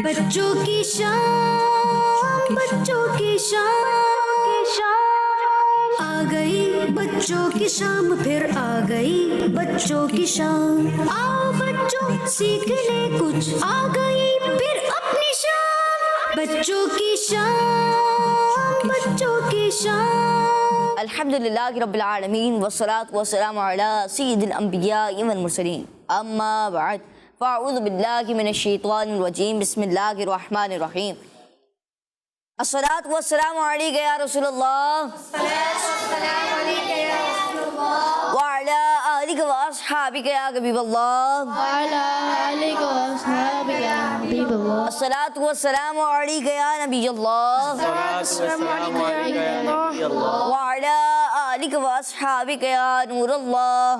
بچوں کی شام، بچوں کی شام آ گئی، بچوں کی شام پھر آ گئی، بچوں کی شام۔ آؤ بچوں سیکھ لیں کچھ، آ گئی پھر اپنی شام، بچوں کی شام، بچوں کی شام۔ الحمدللہ رب العالمین والصلاة والسلام علی سید الانبیاء والمرسلین، اما بعد فاعوذ باللہ من الشیطان الرجیم، بسم اللہ الرحمن الرحیم۔ الصلاة والسلام علیکہ یا رسول اللہ، وعلی آلک واصحابک یا حبیب اللہ، الصلاة والسلام علیکہ یا نبی اللہ، وعلی آلک واصحابک یا نور اللہ۔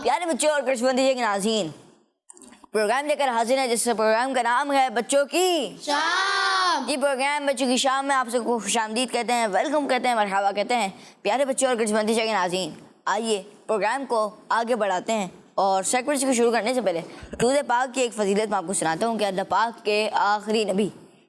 پیارے بچوں اور کرشمندی کے ناظرین، پروگرام لے کر حاضر ہیں جس سے پروگرام کا نام ہے بچوں کی شام۔ یہ پروگرام بچوں کی شام میں آپ سب کو خوش آمدید کہتے ہیں، ویلکم کہتے ہیں، مرحبا کہتے ہیں۔ پیارے بچوں اور کرشمندی کے ناظرین، آئیے پروگرام کو آگے بڑھاتے ہیں، اور سیگمنٹ کو شروع کرنے سے پہلے درود پاک کی ایک فضیلت میں آپ کو سناتا ہوں کہ اللہ پاک کے آخری نبی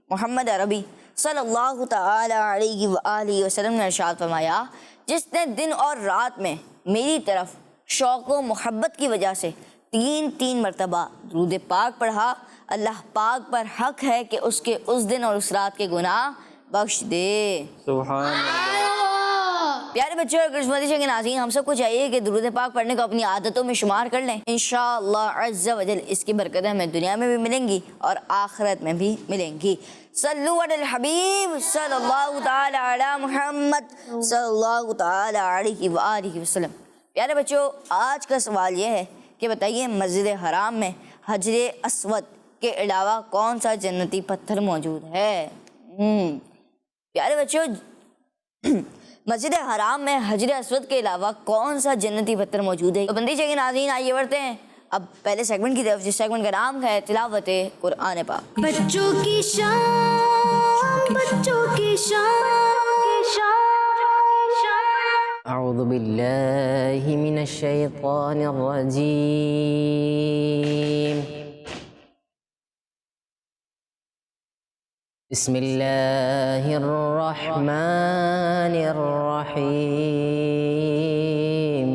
محمد عربی صلی اللہ تعالی علیہ وآلہ وسلم نے ارشاد فرمایا، جس نے دن اور رات میں میری طرف شوق و محبت کی وجہ سے تین مرتبہ درود پاک پڑھا، اللہ پاک پر حق ہے کہ اس کے اس دن اور اس رات کے گناہ بخش دے۔ سبحان اللہ۔ پیارے بچوں اور کرشمندی کے ناظرین، ہم سب کو چاہیے کہ درود پاک پڑھنے کو اپنی عادتوں میں شمار کر لیں۔ انشاءاللہ عز و جل اس کی برکتیں ہمیں دنیا میں بھی ملیں گی اور آخرت میں بھی ملیں گی۔ صلو علی الحبیب صلی اللہ تعالی علی محمد صلی اللہ تعالی علیہ وآلہ وسلم۔ پیارے بچوں، آج کا سوال یہ ہے کہ بتائیے مسجد حرام میں حجر اسود کے علاوہ کون سا جنتی پتھر موجود ہے؟ پیارے بچوں، مسجد حرام میں حجر اسود کے علاوہ کون سا جنتی پتھر موجود ہے؟ تو بندی کے ناظرین، آئیے بڑھتے ہیں اب پہلے سیگمنٹ کی طرف، جس سیگمنٹ کا نام ہے تلاوت قرآن پاک۔ بچوں کی شام، بچوں کی شام اعوذ باللہ من الشیطان الرجیم، بسم اللہ الرحمن الرحیم۔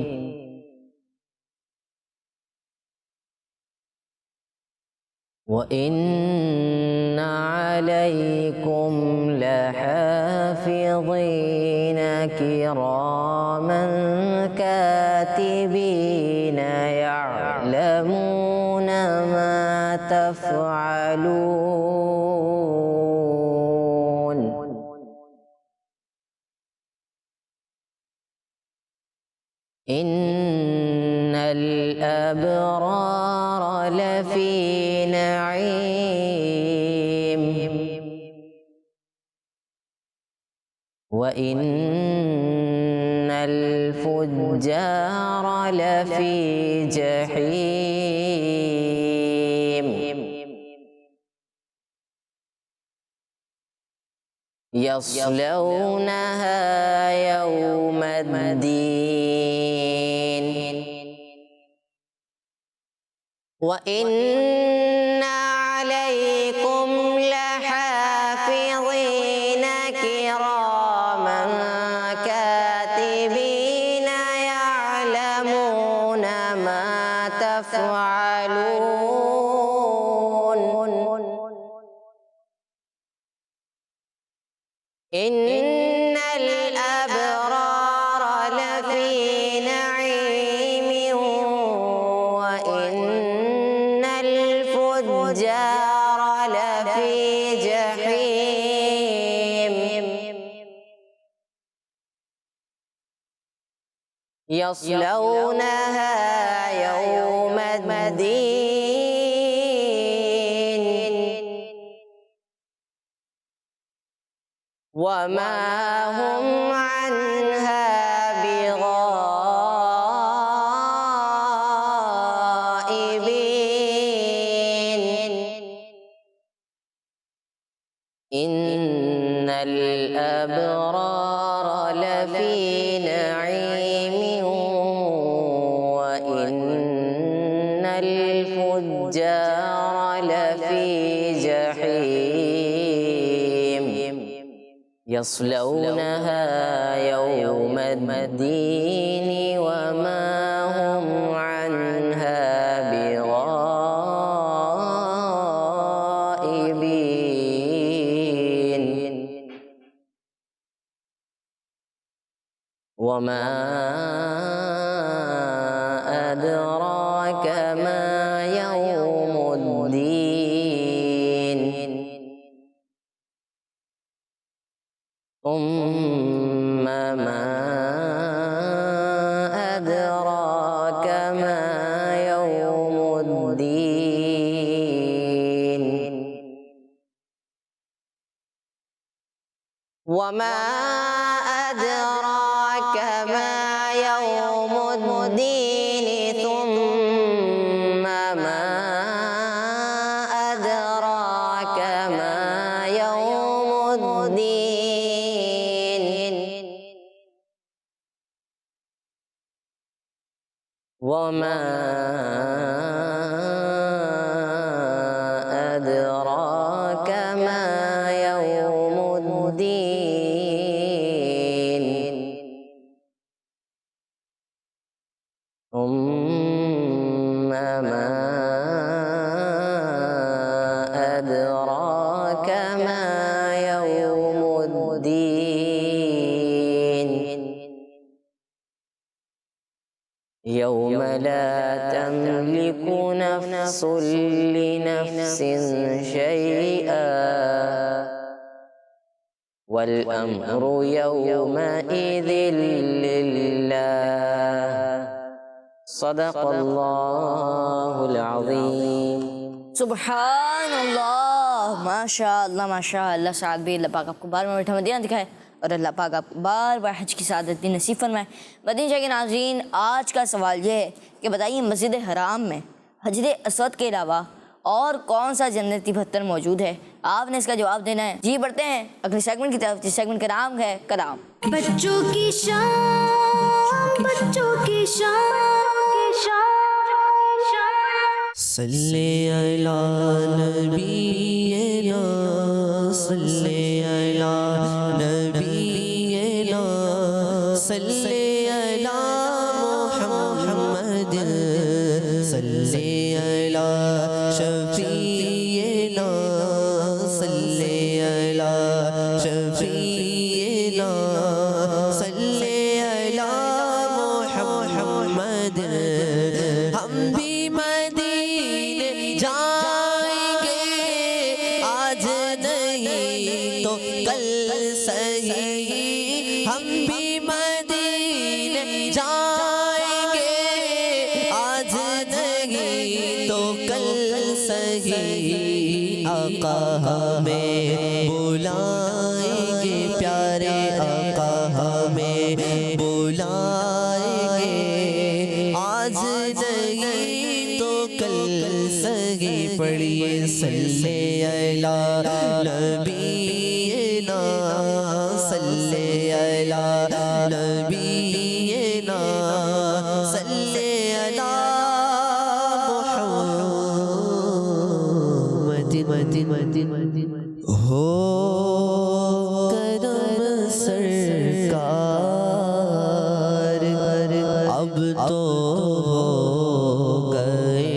وَإِنَّ عَلَيْكُمْ لَحَافِظِينَ كِرَامًا كَاتِبِينَ يَعْلَمُونَ مَا تَفْعَلُونَ۔ إِنَّ الْأَبْرَارَ لَفِي نعيم، وَإِنَّ الْفُجَّارَ لَفِي جَحِيمٍ، يَصْلَوْنَهَا يَوْمَ الدِّينِ، وَإِنَّ عَلَيْكُمْ لَحَافِظِينَ كِرَامًا كَاتِبِينَ يَعْلَمُونَ مَا تَفْعَلُونَ۔ إِنَّ الْأَبْرَارَ لَفِي نَعِيمٍ، وَإِنَّ الْفُجَّارَ لَفِي جَحِيمٍ، يَصْلَوْنَهَا يَوْمَ الدِّينِ، وَمَا هُمْ عَنْهَا بِغَائِبِينَ۔ إِنَّ الْأَبْرَارَ لَفِي نَعِيمٍ، وَإِنَّ الْفُجَّارَ الفجار لفي جحيم يصلونها يوم الدين وما هم عنها بغائبين وما أدراك ما يوم الدين ثم ما أدراك ما يوم الدين وما أدراك ما يوم الدين ثم ما أدراك ما يوم الدين وما أدراك ما يوم الدين ثم ما أدراك ما يوم الدين يوم لا تملك نفس لنفس شيئا والأمر يومئذ لله صدق الله العظيم سبحان اللہ، ماشاء اللہ ماشاء اللہ۔ سعد بھائی، اللہ پاک آپ کو بار بار میٹھا مدینہ دکھائے اور اللہ پاک آپ کو بار بار حج کی سعادت بھی نصیب فرمائے۔ مدینہ شاہ کے ناظرین، آج کا سوال یہ ہے کہ بتائیے مسجد حرام میں حجر اسود کے علاوہ اور کون سا جنتی پتھر موجود ہے؟ آپ نے اس کا جواب دینا ہے۔ جی بڑھتے ہیں اگلے سیگمنٹ کی طرف، جس سیگمنٹ کا نام ہے کلام۔ بچوں کی شان، بچوں کی شان، صلی علی نبینا، صلی علی نبینا، صلی علی محمد، صلی علی شفیعنا، صلی علی شفیعنا، صلی علی محمد۔ ہم بھی مدینے جائیں گے، آج نہیں تو کل صحیح۔ ہم بھی مدینے جائیں گے، آج نہیں تو کل صحیح۔ آقا ہمیں بلائیں گے، پیارے آقا ہمیں بلائیں گے، آج نہیں تو کل صحیح۔ پڑھیے صلی علی نبینا، صلی علی نبینا، صلی علی محمد۔ ہو کرم سرکار، اب تو ہو گئے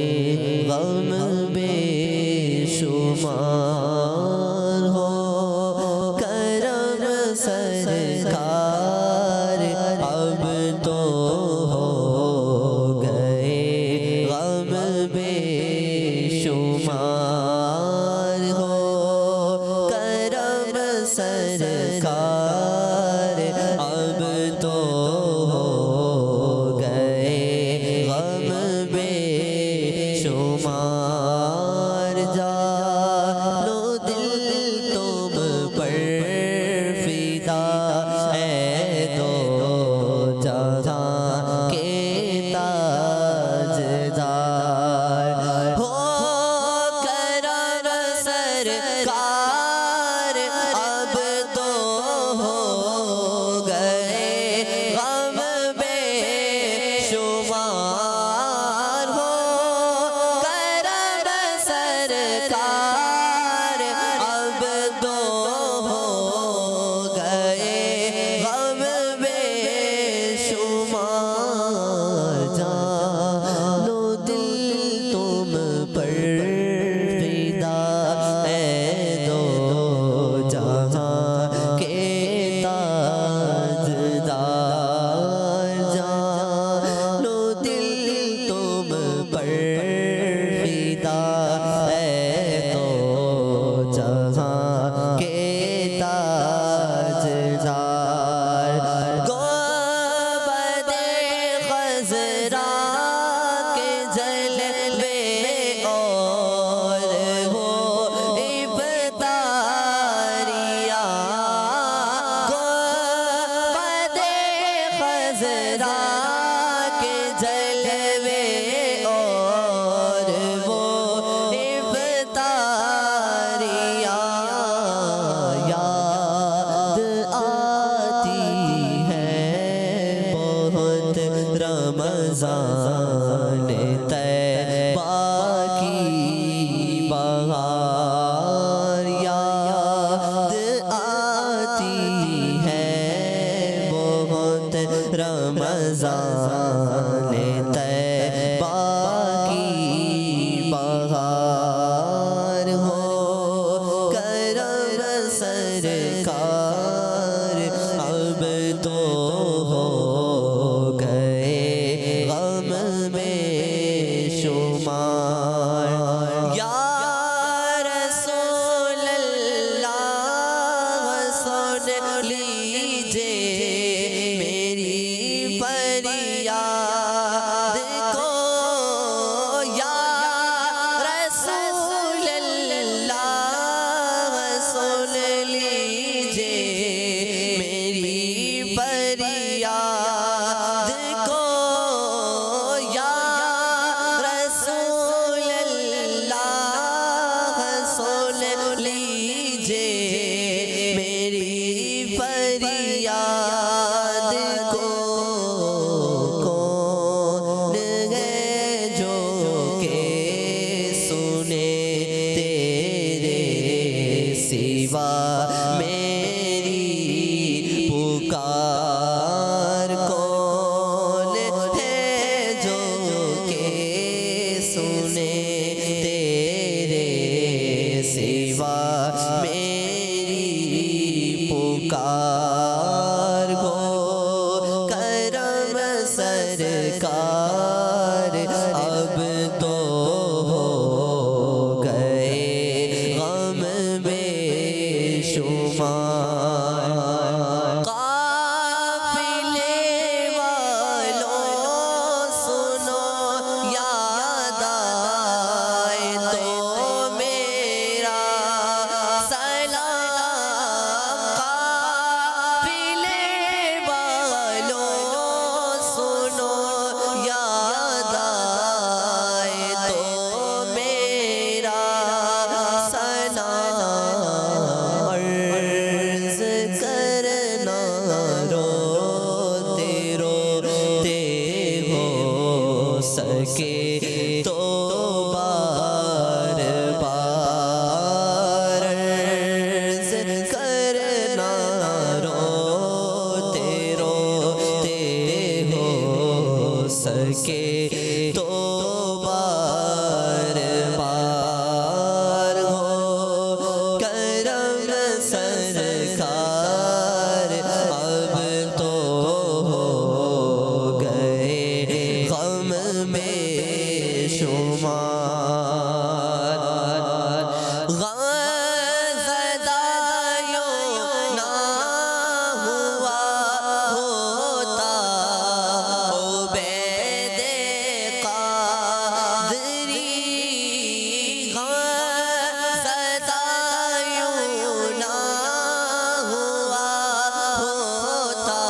غم بے شمار۔ ہو کرم سرکار، اب تو ہو گئے غم بے شمار۔ ہو کرم سرکار، اب تو ہو گئے غم بے شمار۔ جانو دل تم پر فدا ہے، دو جہاں کے تاجدار۔ ہو کرم سرکار، اب تو ہو گئے غم بے شمار۔ ہو کرم رمضان طیبہ کی بہار یاد آتی ہے بہت رمضان طیبہ کی بہار ہو کرم سرکار اب تو ہو گئے غم میں شمار یا رسول اللہ سن لیجئے میری فریاد کو یا رسول اللہ سن لیجئے میری فریاد کو یا رسول اللہ سن لیجئے میری فریاد کو کون ہے جو کہ سنے تیرے سوا میری پکار کون ہے جو کہ سنے تیرے سوا میری پکار کو کرم سرکار اب تو ہو گئے غم بے شمار قافلے والوں سنو یاد آئے تو میرا سلام قافلے والوں سنو یاد آئے تو میرا سلام عرض کرنا روتے روتے ہو سکے تو بار بار عرض کرنا روتے روتے ہو سکے تو بار بار ہو کرم سرکار اب تو ہو گئے غم میں شمار غم زدایوں نہ ہوا ہوتا عبید قادری غم زدایوں نہ ہوا ہوتا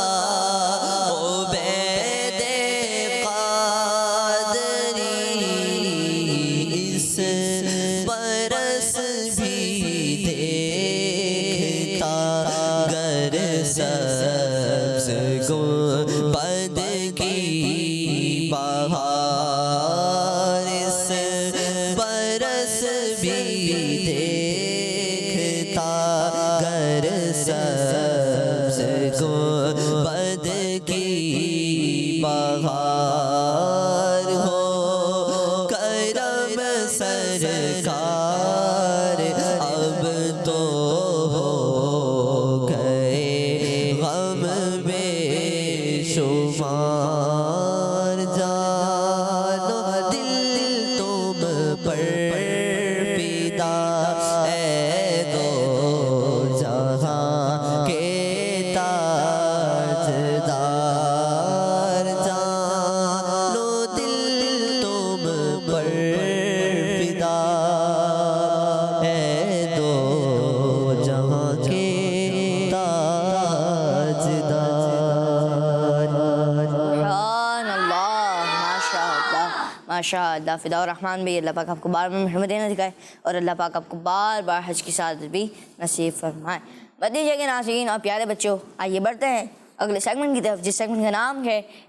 عبید قادری اس برس بھی دیکھتا گر سبز گنبد کی بہار اس برس بھی دیکھتا گر سبز گنبد کی بہار ہو کرم سرکار اب تو ہو گئے غم بے شمار جانو دل تم پر پیدا اے دو جہاں کے تاجدار جانو دل تم پر پیدا اے دو جہاں کے تاجدار سبحان اللہ، ماشاء اللہ فدا الرحمن بھی اللہ پاک آپ کو بار بار محمد نہ دکھائے اور اللہ پاک آپ کو بار بار حج کی سعادت بھی نصیب فرمائے۔ بدیجے کے ناظرین اور پیارے بچوں، آئیے بڑھتے ہیں اگلے سیگمنٹ کی طرف، جس سیگمنٹ کا نام ہے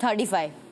35।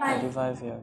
35 years।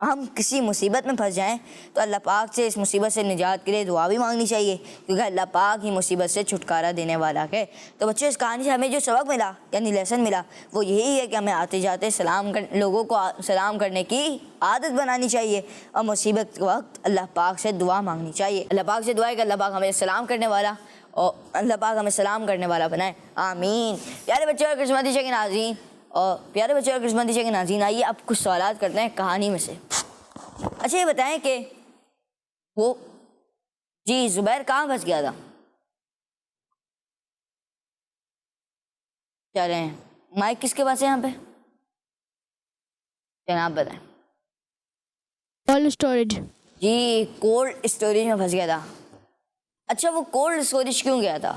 ہم کسی مصیبت میں پھنس جائیں تو اللہ پاک سے اس مصیبت سے نجات کے لیے دعا بھی مانگنی چاہیے، کیونکہ اللہ پاک ہی مصیبت سے چھٹکارا دینے والا ہے۔ تو بچوں اس کہانی سے ہمیں جو سبق ملا یعنی لیسن ملا وہ یہی ہے کہ ہمیں آتے جاتے لوگوں کو سلام کرنے کی عادت بنانی چاہیے، اور مصیبت کے وقت اللہ پاک سے دعا مانگنی چاہیے۔ اللہ پاک سے دعا ہے کہ اللہ پاک ہمیں سلام کرنے والا اور اللہ پاک ہمیں سلام کرنے والا بنائے، آمین۔ پیارے بچوں اور کرسمس ٹیچر کے ناظرین آئیے اب کچھ سوالات کرتے ہیں کہانی میں سے۔ اچھا یہ بتائیں کہ وہ زبیر کہاں پھنس گیا تھا؟ چلیں مائک کس کے پاس ہے یہاں پہ؟ جناب بتائیں۔ Cold storage. جی کولڈ اسٹوریج میں پھنس گیا تھا۔ اچھا وہ کولڈ اسٹوریج کیوں گیا تھا؟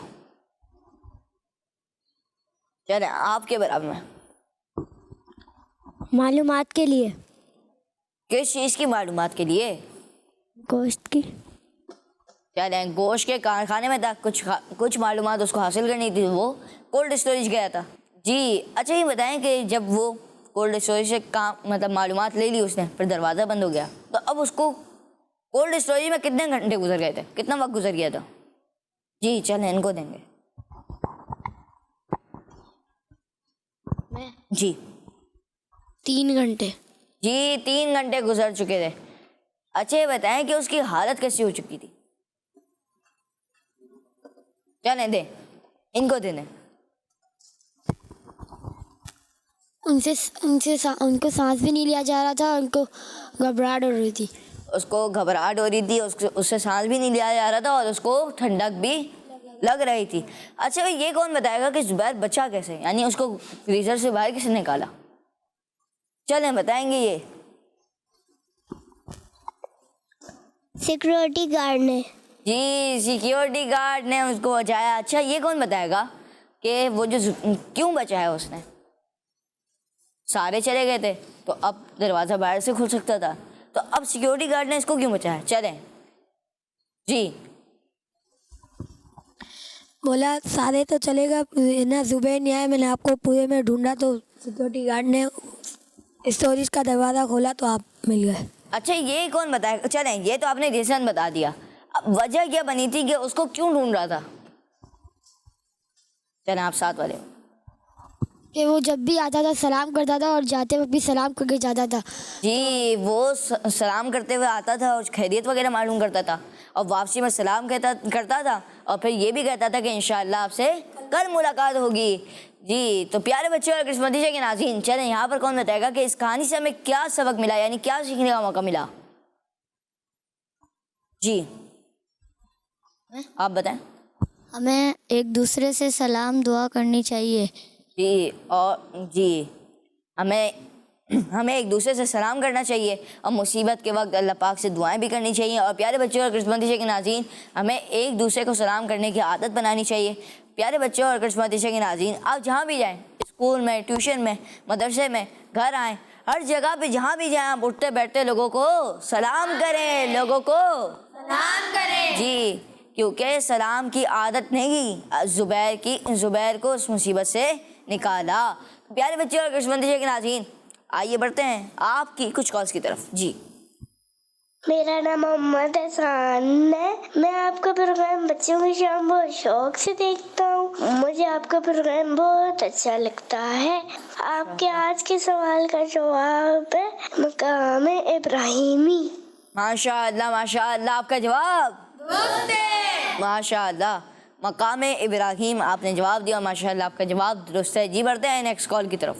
چلیں آپ کے برابر میں۔ معلومات کے لیے۔ کس چیز کی معلومات کے لیے؟ گوشت کی۔ چلیں گوشت کے کارخانے میں تھا، کچھ معلومات اس کو حاصل کرنی تھی، وہ کولڈ اسٹوریج گیا تھا۔ جی اچھا یہ بتائیں کہ جب وہ کولڈ اسٹوریج سے معلومات لے لی اس نے، پھر دروازہ بند ہو گیا، تو اب اس کو کولڈ اسٹوریج میں کتنے گھنٹے گزر گئے تھے، کتنا وقت گزر گیا تھا؟ جی چلیں ان کو دیں گے۔ جی 3 گھنٹے۔ جی 3 گھنٹے گزر چکے تھے۔ اچھا یہ بتائیں کہ اس کی حالت کیسی ہو چکی تھی؟ چلیں دیں ان کو دیں۔ ان کو سانس بھی نہیں لیا جا رہا تھا، ان کو گھبراہٹ ہو رہی تھی۔ اس کو گھبراہٹ ہو رہی تھی، اس سے سانس بھی نہیں لیا جا رہا تھا، اور اس کو ٹھنڈک بھی لگ رہی تھی۔ اچھا یہ کون بتائے گا کہ زبیر بچا کیسے، یعنی اس کو فریزر سے باہر کس نے نکالا؟ چلیں بتائیں گے یہ۔ سیکورٹی گارڈ نے۔ جی سیکیورٹی گارڈ نے اس کو بچایا۔ اچھا یہ کون بتائے گا کہ وہ جو کیوں بچایا اس نے؟ سارے چلے گئے تھے تو اب دروازہ باہر سے کھل سکتا تھا، تو اب سیکیورٹی گارڈ نے اس کو کیوں بچایا؟ چلیں جی۔ بولا سارے تو چلے گئے نا، زبیر نہیں آیا، میں نے آپ کو پورے میں ڈھونڈا تو سیکورٹی گارڈ نے اسٹوریج کا دروازہ کھولا تو آپ مل گئے۔ اچھا یہ کون بتائے گا؟ چلیں یہ تو آپ نے ریزن بتا دیا، اب وجہ کیا بنی تھی کہ اس کو کیوں ڈھونڈ رہا تھا؟ چلیں آپ ساتھ والے۔ کہ وہ جب بھی آتا تھا سلام کرتا تھا اور جاتے وقت بھی سلام کر کے جاتا تھا۔ جی وہ سلام کرتے ہوئے آتا تھا اور خیریت وغیرہ معلوم کرتا تھا، اور واپسی میں سلام کرتا تھا، اور پھر یہ بھی کہتا تھا کہ انشاءاللہ آپ سے کل ملاقات ہوگی۔ جی تو پیارے بچوں اور کرسمس ٹیچر کے ناظرین، چلیں یہاں پر کون بتائے گا کہ اس کہانی سے ہمیں کیا سبق ملا، یعنی کیا سیکھنے کا موقع ملا؟ جی آپ بتائیں۔ ہمیں ایک دوسرے سے سلام دعا کرنی چاہیے۔ جی اور جی ہمیں ایک دوسرے سے سلام کرنا چاہیے، اور مصیبت کے وقت اللہ پاک سے دعائیں بھی کرنی چاہیے۔ اور پیارے بچوں اور کرسمس ٹیچر کے ناظرین، ہمیں ایک دوسرے کو سلام کرنے کی عادت بنانی چاہیے۔ پیارے بچوں اور کرسمس ٹیچر کے ناظرین، آپ جہاں بھی جائیں، اسکول میں، ٹیوشن میں، مدرسے میں، گھر آئیں، ہر جگہ پہ جہاں بھی جائیں آپ اٹھتے بیٹھتے لوگوں کو سلام کریں، لوگوں کو سلام کریں۔ جی کیونکہ سلام کی عادت نہیں زبیر کو اس مصیبت سے نکالا۔ پیارے بچے اور کرسمس ٹیچر کے ناظرین، آئیے بڑھتے ہیں آپ کی کچھ کالز کی طرف۔ جی میرا نام محمد احسان ہے، میں آپ کا پروگرام بچوں کی شام بہت شوق سے دیکھتا ہوں، مجھے آپ کا پروگرام بہت اچھا لگتا ہے۔ آپ کے آج کے سوال کا جواب ہے مقام ابراہیمی۔ ماشاء اللہ آپ کا جواب درست ہے۔ ماشاء اللہ مقام ابراہیم آپ نے جواب دیا، ماشاء اللہ آپ کا جواب درست ہے۔ جی بڑھتے ہیں نیکسٹ کال کی طرف۔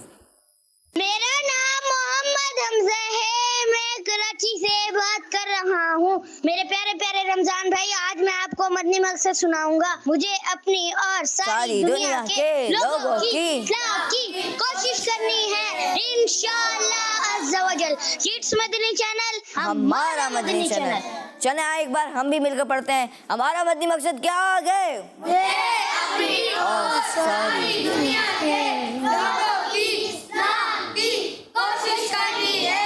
میرا نام محمد حمزہ ہے، میں کراچی سے بات کر رہا ہوں۔ میرے پیارے پیارے رمضان بھائی، آج میں آپ کو مدنی مقصد سناؤں گا۔ مجھے اپنی اور ساری دنیا کے لوگوں کی اصلاح کی کوشش کرنی ہے انشاءاللہ عز و جل۔ کڈس مدنی چینل ہمارا مدنی چینل۔ چلیں ایک بار ہم بھی مل کر پڑھتے ہیں، ہمارا مدنی مقصد کیا آگے؟ اپنی اور ساری دنیا کے لوگوں کی اصلاح کی کوشش کرنی ہے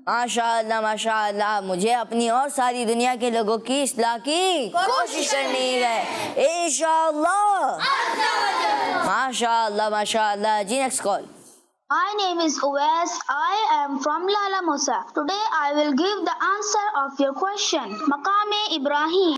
ماشاء اللہ مجھے اپنی اور ساری دنیا کے لوگوں کی اصلاح کی کوشش کرنی ہے انشاءاللہ۔ ماشاء اللہ جی next call. My name is Uwais. I am from Lala Musa. Today I will give the answer of your question. Maqam Ibrahim.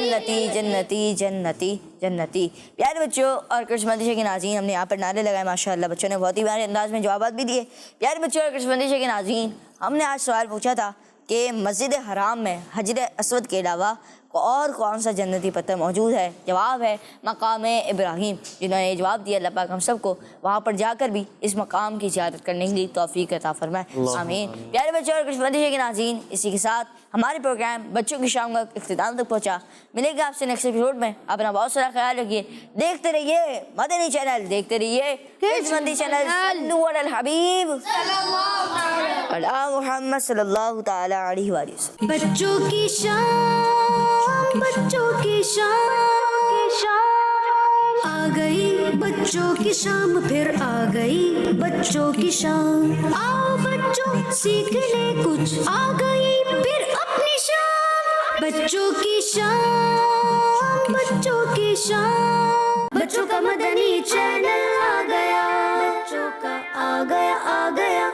جنتی جنتی جنتی جنتی. پیارے بچوں اور کرش مدرسے کے ناظرین, ہم نے یہاں پر نعرے لگائے ماشاءاللہ, بچوں نے بہت ہی پیارے انداز میں جوابات بھی دیے. پیارے بچوں اور کرش مدرسے کے ناظرین, ہم نے آج سوال پوچھا تھا کہ مسجد حرام میں حجر اسود کے علاوہ اور کون سا جنتی پتھر موجود ہے. جواب ہے مقام ابراہیم. جنہوں نے یہ جواب دیا اللہ پاک ہم سب کو وہاں پر جا کر بھی اس مقام کی زیارت کرنے کے لیے توفیق عطا فرمائے, آمین. پیارے بچوں اور کرش مدرسے کے ناظرین, اسی کے ساتھ ہمارے پروگرام بچوں کی شام کا اختتام تک پہنچا. ملے گا آپ سے نیکسٹ ایپیسوڈ میں. اپنا بہت سارا خیال رکھیے. دیکھتے رہیے مدنی چینل, دیکھتے رہیے کرش مدنی چینل. صلو علی الحبیب علی محمد صلی اللہ تعالی علیہ وآلہ وسلم. بچوں کی شام, بچوں کی شام آ گئی, بچوں کی شام پھر آ گئی, بچوں کی شام. آؤ بچوں سیکھ لے کچھ, آ گئی پھر اپنی شام. بچوں کی شام, بچوں کی شام, بچوں کا مدنی چینل آ گیا, بچوں کا آ گیا, آ گیا.